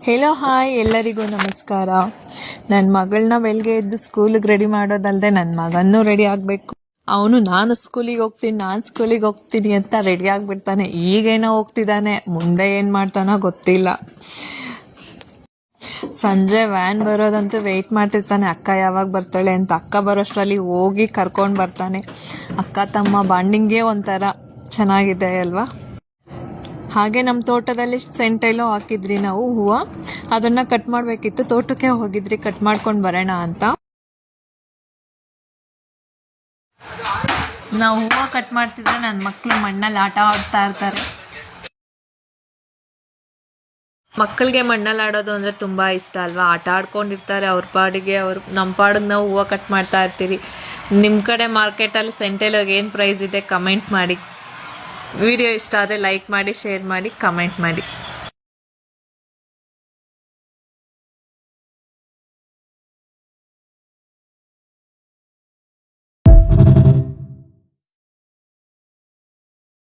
Hello hi ಎಲ್ಲರಿಗೂ ನಮಸ್ಕಾರ. ನನ್ನ ಮಗಳನ್ನ ಬೆಳಗ್ಗೆ ಎದ್ದು ಸ್ಕೂಲಿಗೆ ರೆಡಿ ಮಾಡೋದಲ್ಲದೆ ನನ್ನ ಮಗನ್ನೂ ರೆಡಿ ಆಗಬೇಕು. ಅವನು ನಾನು ಸ್ಕೂಲಿಗೆ ಹೋಗ್ತೀನಿ ಅಂತ ರೆಡಿ ಆಗಿಬಿಡ್ತಾನೆ. ಈಗೇನೋ ಹೋಗ್ತಿದ್ದಾನೆ, ಮುಂದೆ ಏನು ಮಾಡ್ತಾನೋ ಗೊತ್ತಿಲ್ಲ. ಸಂಜೆ ವ್ಯಾನ್ ಬರೋದಂತೂ ವೆಯ್ಟ್ ಮಾಡ್ತಿರ್ತಾನೆ, ಅಕ್ಕ ಯಾವಾಗ ಬರ್ತಾಳೆ ಅಂತ. ಅಕ್ಕ ಬರೋಷ್ಟರಲ್ಲಿ ಹೋಗಿ ಕರ್ಕೊಂಡು ಬರ್ತಾನೆ. ಅಕ್ಕ ತಮ್ಮ ಬಾಂಡಿಂಗೇ ಒಂಥರ ಚೆನ್ನಾಗಿದೆ ಅಲ್ವಾ. ಹಾಗೆ ನಮ್ಮ ತೋಟದಲ್ಲಿ ಸೆಂಟೈಲೋ ಹಾಕಿದ್ರಿ ನಾವು ಹೂವು, ಅದನ್ನ ಕಟ್ ಮಾಡಬೇಕಿತ್ತು. ತೋಟಕ್ಕೆ ಹೋಗಿದ್ರಿ, ಕಟ್ ಮಾಡ್ಕೊಂಡು ಬರೋಣ ಅಂತ. ನಾವು ಹೂವು ಕಟ್ ಮಾಡ್ತಿದ್ರೆ ನನ್ನ ಮಕ್ಕಳು ಮಣ್ಣಲ್ಲಿ ಆಟ ಆಡ್ತಾ ಇರ್ತಾರೆ. ಮಕ್ಕಳಿಗೆ ಮಣ್ಣಲ್ಲಿ ಆಡೋದು ಅಂದರೆ ತುಂಬ ಇಷ್ಟ ಅಲ್ವಾ. ಆಟ ಆಡ್ಕೊಂಡಿರ್ತಾರೆ ಅವ್ರ ಪಾಡಿಗೆ. ನಮ್ಮ ಪಾಡಿಗೆ ನಾವು ಹೂವು ಕಟ್ ಮಾಡ್ತಾ ಇರ್ತೀವಿ. ನಿಮ್ಮ ಕಡೆ ಮಾರ್ಕೆಟಲ್ಲಿ ಸೆಂಟೈಲೋಗೆ ಏನು ಪ್ರೈಸ್ ಇದೆ ಕಮೆಂಟ್ ಮಾಡಿ. ವಿಡಿಯೋ ಇಷ್ಟ ಆದರೆ ಲೈಕ್ ಮಾಡಿ, ಶೇರ್ ಮಾಡಿ, ಕಮೆಂಟ್ ಮಾಡಿ.